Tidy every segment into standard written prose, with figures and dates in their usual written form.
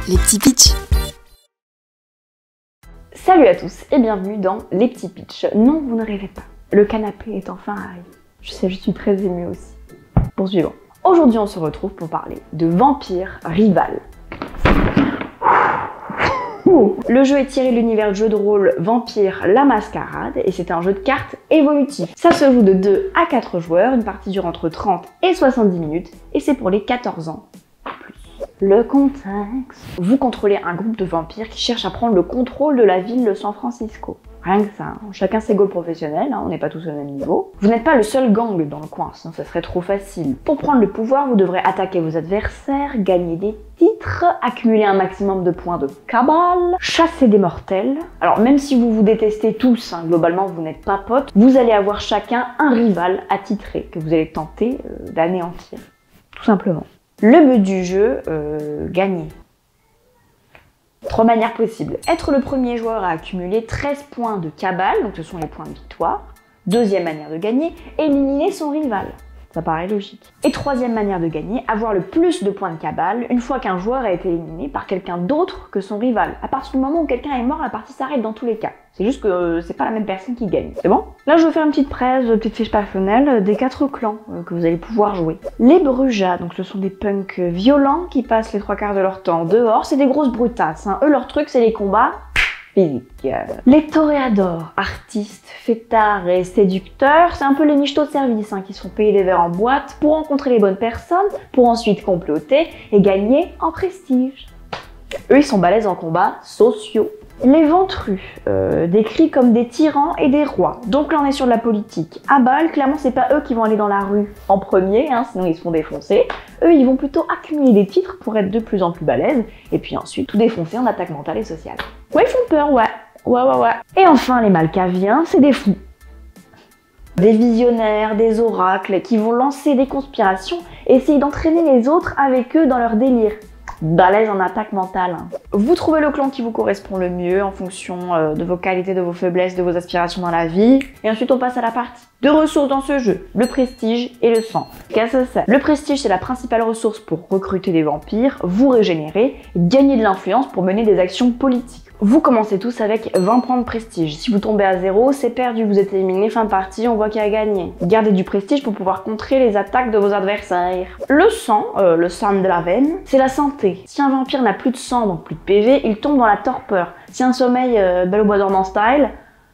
les petits pitchs. Salut à tous et bienvenue dans les petits pitchs. Non, vous ne rêvez pas, le canapé est enfin arrivé. Je sais, je suis très émue aussi. Poursuivons. Aujourd'hui, on se retrouve pour parler de Vampire Rival. Le jeu est tiré de l'univers de jeu de rôle Vampire la Mascarade et c'est un jeu de cartes évolutif. Ça se joue de 2 à 4 joueurs, une partie dure entre 30 et 70 minutes et c'est pour les 14 ans. Le contexte. Vous contrôlez un groupe de vampires qui cherchent à prendre le contrôle de la ville de San Francisco. Rien que ça, hein. Chacun ses goals professionnels, hein. On n'est pas tous au même niveau. Vous n'êtes pas le seul gang dans le coin, sinon ça serait trop facile. Pour prendre le pouvoir, vous devrez attaquer vos adversaires, gagner des titres, accumuler un maximum de points de cabale, chasser des mortels. Alors même si vous vous détestez tous, hein, globalement vous n'êtes pas potes, vous allez avoir chacun un rival attitré que vous allez tenter d'anéantir. Tout simplement. Le but du jeu, gagner. 3 manières possibles. Être le premier joueur à accumuler 13 points de cabale, donc ce sont les points de victoire. Deuxième manière de gagner, éliminer son rival. Ça paraît logique. Et troisième manière de gagner, avoir le plus de points de cabale une fois qu'un joueur a été éliminé par quelqu'un d'autre que son rival. À partir du moment où quelqu'un est mort, la partie s'arrête dans tous les cas. C'est juste que c'est pas la même personne qui gagne. C'est bon? Là, je vais faire une petite presse, une petite fiche personnelle des 4 clans que vous allez pouvoir jouer. Les Brujas, donc ce sont des punks violents qui passent les 3/4 de leur temps dehors. C'est des grosses brutasses. Hein. Eux, leur truc, c'est les combats physiques. Les Toréadors, artistes, fêtards et séducteurs, c'est un peu les michetots de service hein, qui sont payés des verres en boîte pour rencontrer les bonnes personnes, pour ensuite comploter et gagner en prestige. Eux, ils sont balèzes en combats sociaux. Les Ventrus, décrits comme des tyrans et des rois. Donc là, on est sur de la politique. À balle, clairement, c'est pas eux qui vont aller dans la rue en premier, hein, sinon ils se font défoncer. Eux, ils vont plutôt accumuler des titres pour être de plus en plus balèzes, et puis ensuite tout défoncer en attaque mentale et sociale. Ouais, ils font peur, ouais. Ouais. Et enfin, les Malkaviens, c'est des fous. Des visionnaires, des oracles, qui vont lancer des conspirations et essayer d'entraîner les autres avec eux dans leur délire. Balèze en attaque mentale. Vous trouvez le clan qui vous correspond le mieux en fonction de vos qualités, de vos faiblesses, de vos aspirations dans la vie. Et ensuite on passe à la partie. 2 ressources dans ce jeu, le prestige et le sang. Qu'est-ce que c'est? Le prestige c'est la principale ressource pour recruter des vampires, vous régénérer et gagner de l'influence pour mener des actions politiques. Vous commencez tous avec 20 points de prestige. Si vous tombez à 0, c'est perdu, vous êtes éliminé, fin de partie, on voit qui a gagné. Gardez du prestige pour pouvoir contrer les attaques de vos adversaires. Le sang de la veine, c'est la santé. Si un vampire n'a plus de sang, donc plus de PV, il tombe dans la torpeur. Si un sommeil Belle au bois dormant style,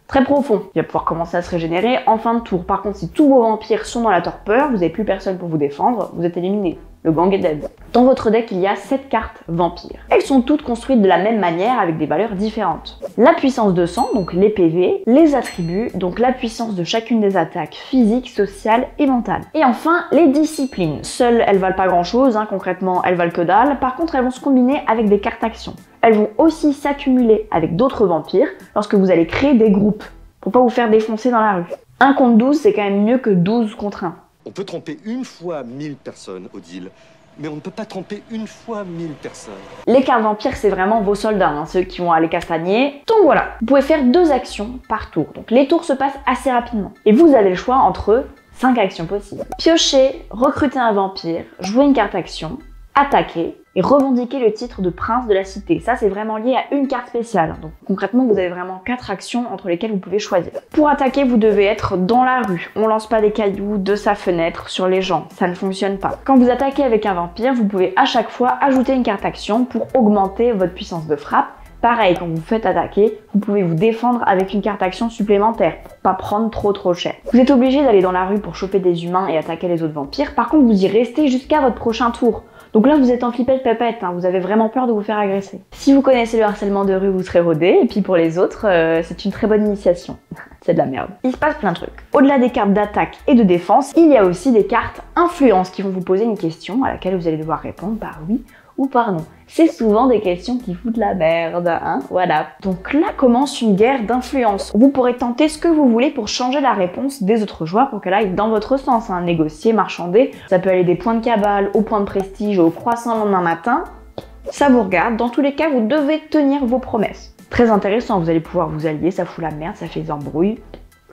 très profond, il va pouvoir commencer à se régénérer en fin de tour. Par contre, si tous vos vampires sont dans la torpeur, vous n'avez plus personne pour vous défendre, vous êtes éliminé. Le gang est dead. Dans votre deck, il y a 7 cartes vampires. Elles sont toutes construites de la même manière avec des valeurs différentes. La puissance de sang, donc les PV, les attributs, donc la puissance de chacune des attaques physiques, sociales et mentales. Et enfin, les disciplines. Seules, elles valent pas grand chose, hein, concrètement, elles valent que dalle. Par contre, elles vont se combiner avec des cartes actions. Elles vont aussi s'accumuler avec d'autres vampires lorsque vous allez créer des groupes, pour pas vous faire défoncer dans la rue. 1 contre 12, c'est quand même mieux que 12 contre 1. On peut tromper une fois 1000 personnes, Odile, mais on ne peut pas tromper une fois 1000 personnes. Les cartes vampires, c'est vraiment vos soldats, hein, ceux qui vont aller castagner. Donc voilà, vous pouvez faire 2 actions par tour. Donc les tours se passent assez rapidement. Et vous avez le choix entre 5 actions possibles. Piocher, recruter un vampire, jouer une carte action, attaquer et revendiquer le titre de prince de la cité. Ça, c'est vraiment lié à une carte spéciale. Donc concrètement, vous avez vraiment 4 actions entre lesquelles vous pouvez choisir. Pour attaquer, vous devez être dans la rue. On lance pas des cailloux de sa fenêtre sur les gens. Ça ne fonctionne pas. Quand vous attaquez avec un vampire, vous pouvez à chaque fois ajouter une carte action pour augmenter votre puissance de frappe. Pareil, quand vous faites attaquer, vous pouvez vous défendre avec une carte action supplémentaire pour pas prendre trop cher. Vous êtes obligé d'aller dans la rue pour choper des humains et attaquer les autres vampires. Par contre, vous y restez jusqu'à votre prochain tour. Donc là, vous êtes en flippette pépette, hein, vous avez vraiment peur de vous faire agresser. Si vous connaissez le harcèlement de rue, vous serez rodé, et puis pour les autres, c'est une très bonne initiation. C'est de la merde. Il se passe plein de trucs. Au-delà des cartes d'attaque et de défense, il y a aussi des cartes influence qui vont vous poser une question à laquelle vous allez devoir répondre par oui ou par non. C'est souvent des questions qui foutent la merde, hein, voilà. Donc là commence une guerre d'influence. Vous pourrez tenter ce que vous voulez pour changer la réponse des autres joueurs pour qu'elle aille dans votre sens, hein. Négocier, marchander, ça peut aller des points de cabale aux points de prestige, au croissant le lendemain matin. Ça vous regarde, dans tous les cas, vous devez tenir vos promesses. Très intéressant, vous allez pouvoir vous allier, ça fout la merde, ça fait des embrouilles.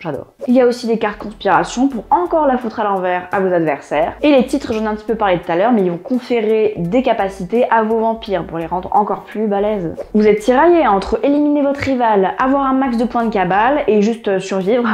J'adore. Il y a aussi des cartes conspiration pour encore la foutre à l'envers à vos adversaires. Et les titres, j'en ai un petit peu parlé tout à l'heure, mais ils vont conférer des capacités à vos vampires pour les rendre encore plus balèzes. Vous êtes tiraillé entre éliminer votre rival, avoir un max de points de cabale et juste survivre.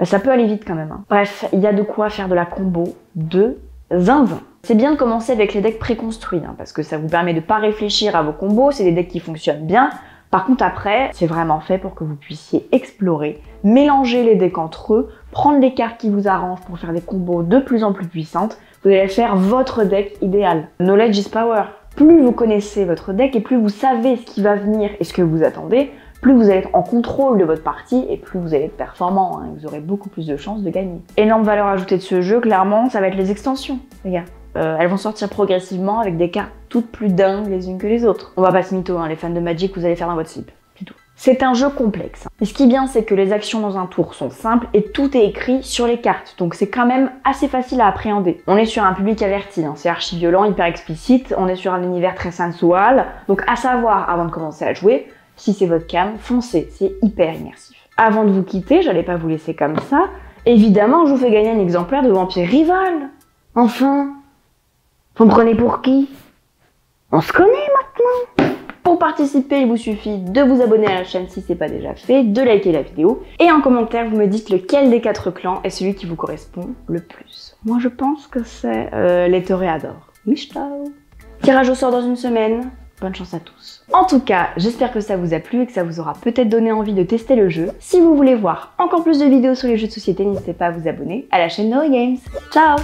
Bah, ça peut aller vite quand même. Hein. Bref, il y a de quoi faire de la combo de zinzin. C'est bien de commencer avec les decks préconstruits, hein, parce que ça vous permet de pas réfléchir à vos combos, c'est des decks qui fonctionnent bien. Par contre après, c'est vraiment fait pour que vous puissiez explorer, mélanger les decks entre eux, prendre les cartes qui vous arrangent pour faire des combos de plus en plus puissantes. Vous allez faire votre deck idéal. Knowledge is power. Plus vous connaissez votre deck et plus vous savez ce qui va venir et ce que vous attendez, plus vous allez être en contrôle de votre partie et plus vous allez être performant, hein, et vous aurez beaucoup plus de chances de gagner. Énorme valeur ajoutée de ce jeu, clairement, ça va être les extensions, les gars. Elles vont sortir progressivement avec des cartes toutes plus dingues les unes que les autres. On va pas se mytho, hein, les fans de Magic, vous allez faire dans votre slip, c'est tout. C'est un jeu complexe. Mais ce qui est bien, c'est que les actions dans un tour sont simples et tout est écrit sur les cartes, donc c'est quand même assez facile à appréhender. On est sur un public averti, hein, c'est archi violent, hyper explicite, on est sur un univers très sensual, donc à savoir, avant de commencer à jouer, si c'est votre cam, foncez, c'est hyper immersif. Avant de vous quitter, j'allais pas vous laisser comme ça, évidemment je vous fais gagner un exemplaire de Vampire Rival. Enfin, vous me prenez pour qui? On se connaît maintenant. Pour participer, il vous suffit de vous abonner à la chaîne si c'est pas déjà fait, de liker la vidéo, et en commentaire vous me dites lequel des 4 clans est celui qui vous correspond le plus. Moi je pense que c'est les toréadors. Michtal. Tirage au sort dans une semaine. Bonne chance à tous. En tout cas, j'espère que ça vous a plu et que ça vous aura peut-être donné envie de tester le jeu. Si vous voulez voir encore plus de vidéos sur les jeux de société, n'hésitez pas à vous abonner à la chaîne NoRiGames. Ciao!